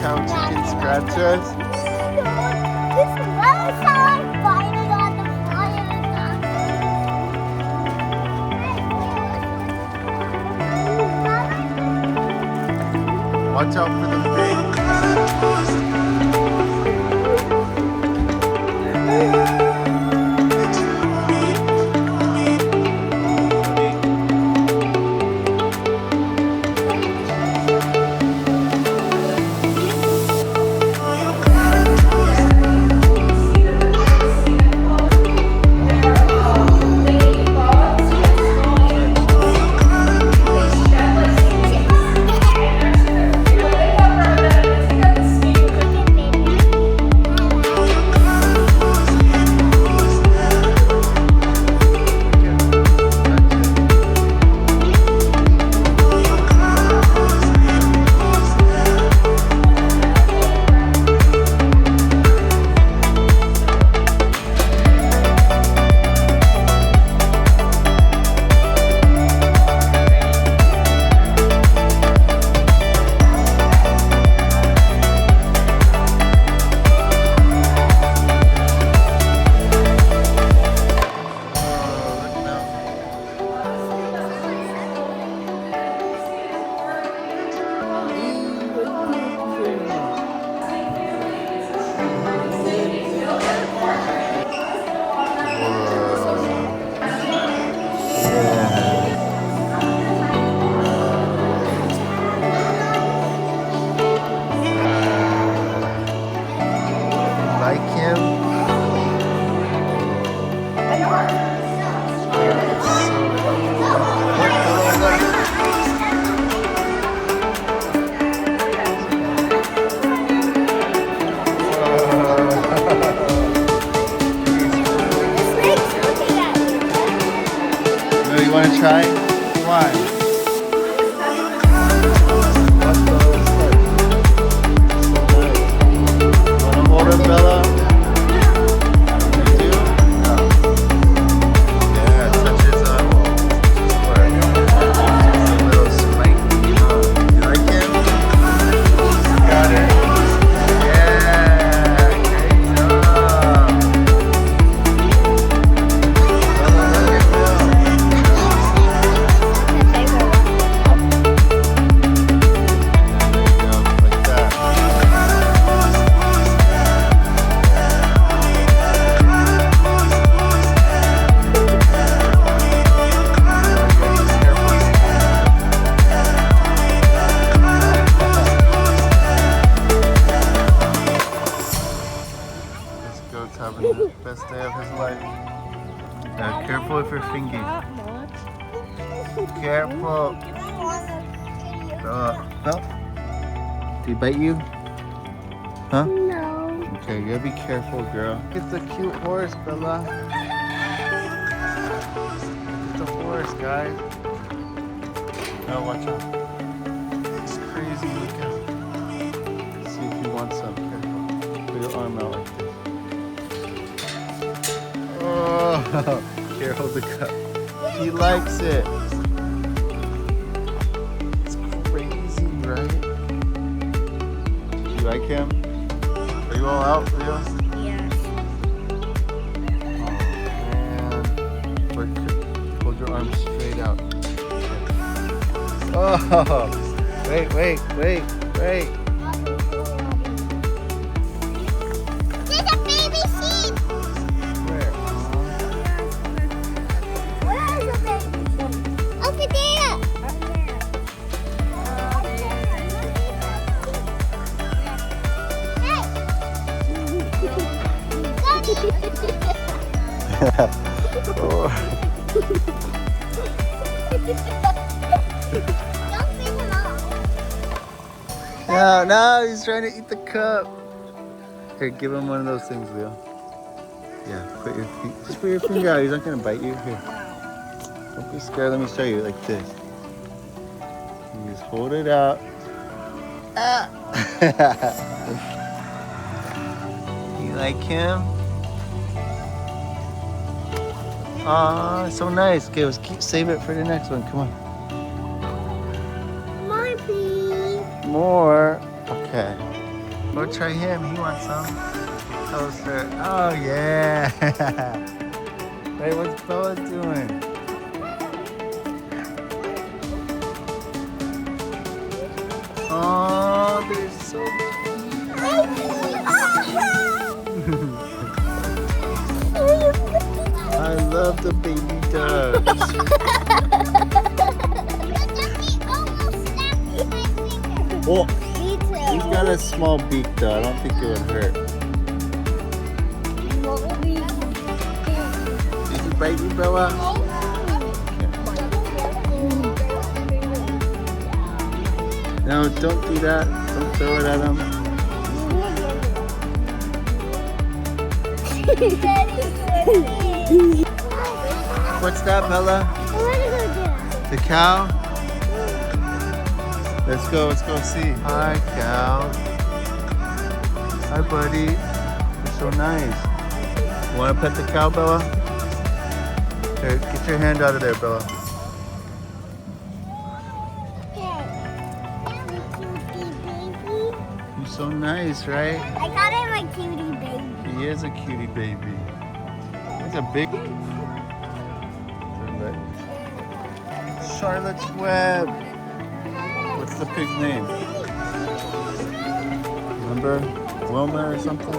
Count chicken scratch us. This is how I find it on the fire. Watch out for the big. Like him? No, you want to try? Why? Hold it, Bella. You do? No. Yeah, touch his square. A little spiky, huh? You like him? Got it. Yeah, great job. Bella, look at Bill. There you go, like that. This goat's having the best day of his life. Careful with your finger. Careful. No. Did he bite you? Huh? No. Okay, you gotta be careful, girl. Look at the cute horse, Bella. Look at the horse, guys. Oh, watch out. It's crazy looking. Let's see if you want some. Careful. Put your arm out like this. Oh, here, hold the cup. He likes it. It's crazy, right? You like him? Are you all out, Leo? Yes. Oh, man. Hold your arms straight out. Oh, wait. There's a baby sheep. Where? Where is the baby sheep? Over there. Oh. Don't bring him out. No, he's trying to eat the cup. Here, give him one of those things, Leo. Yeah, just put your finger out. He's not gonna bite you. Here. Don't be scared. Let me show you like this. You just hold it out. Ah. You like him? Aw, so nice. Okay, let's save it for the next one. Come on. Come on, please. more. Okay. Go try him. He wants some. Closer. Oh, yeah. Wait, what's Bella doing? Oh, they're so I love the baby ducks. Oh, Me too. he's got a small beak though. I don't think it would hurt. Did he bite you, Bella? No, don't do that. Don't throw it at him. What's that, Bella? I want to go get it. The cow? Let's go see. Hi, cow. Hi, buddy. You're so nice. You want to pet the cow, Bella? Here, get your hand out of there, Bella. You're so nice, right? I got him a cutie baby. He is a cutie baby. He's a big... Charlotte's Web. What's the pig's name? Remember? Wilma or something?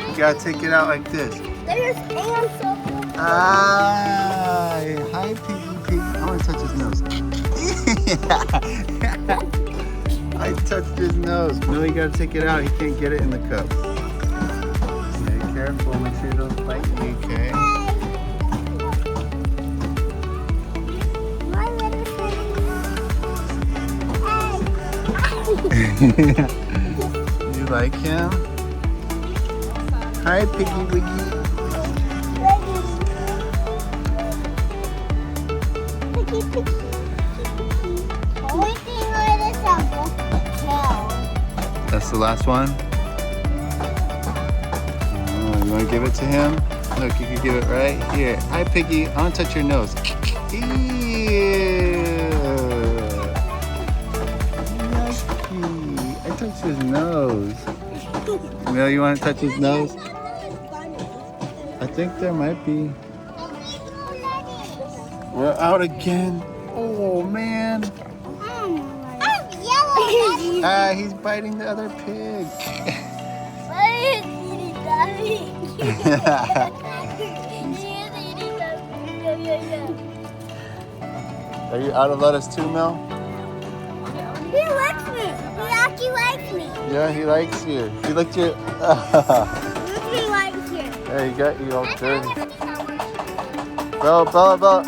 You gotta take it out like this. There's ants over. Ah, hi piggy pig. I want to touch his nose. I touched his nose. No, you gotta take it out. He can't get it in the cup. Be careful. Make sure you don't bite me, okay? My little friend. You like him? Hi, Piggy Wiggy. That's the last one? Oh, you want to give it to him? Look, you can give it right here. Hi, Piggy. I want to touch your nose. Ew. Yucky. I touched his nose. Mel, you want to touch his nose? I think there might be. We're out again. Oh, man. Ah, he's biting the other pig. Are you out of lettuce too, Mel? He likes me. He actually likes me. Yeah, he likes you. He licked your... He likes you. Hey, he got you all dirty. Bella, Bella, Bella.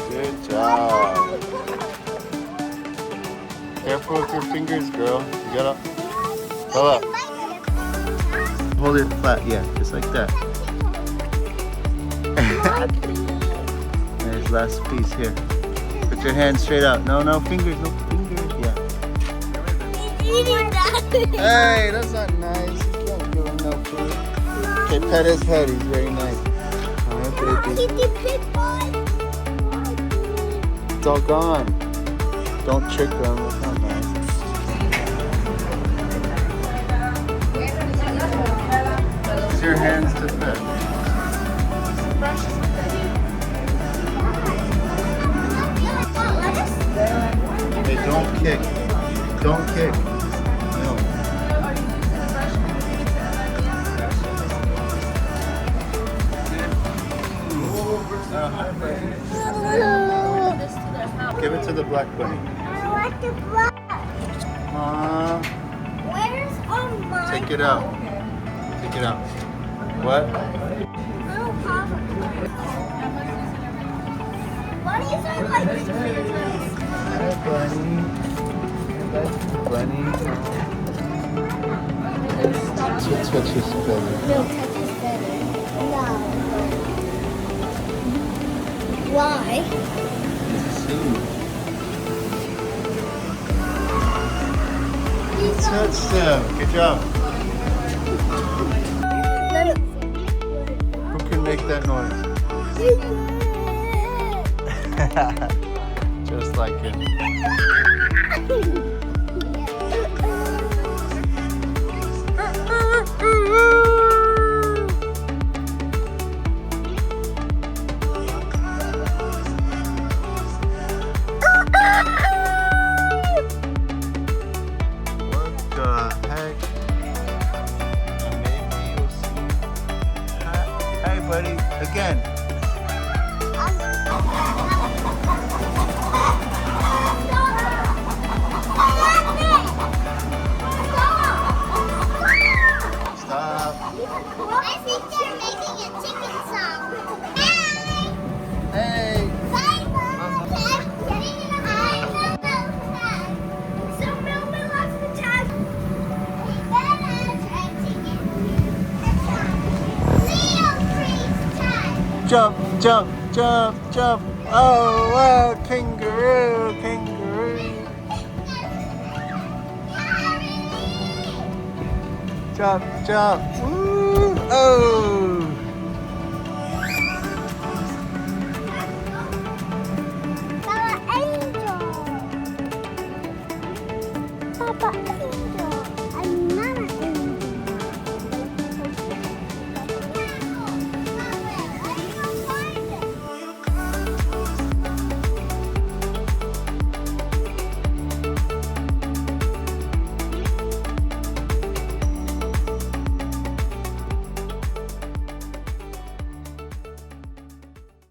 Good job. Careful with your fingers, girl. You gotta... Bella. Hold it flat, yeah, just like that. There's last piece here. Put your hand straight out. No, no fingers, no fingers. Yeah. He's eating that. Hey, that's not nice. You can't give him no food. Okay, pet his head. He's very nice. Alright, baby. It's all gone. Don't trick them. That's not nice. Use your hands to pet. Hey, don't kick. Don't kick. No. Give it to the black bunny. I like the black. Where's mine? Take it out. Take it out. What? Oh, Papa. Bunnies are like Hi, bunny. Bunny. Touch his belly. No, touch is better. No. Why? Touch them. Good job. make that noise. Just like him. What the heck? And maybe you'll see. Hi, buddy. Again. Stop. I think they're making a chicken song. Hey. Jump, jump, jump, jump. Oh, wow, kangaroo, kangaroo. Jump, jump. Woo. Oh. Papa Angel.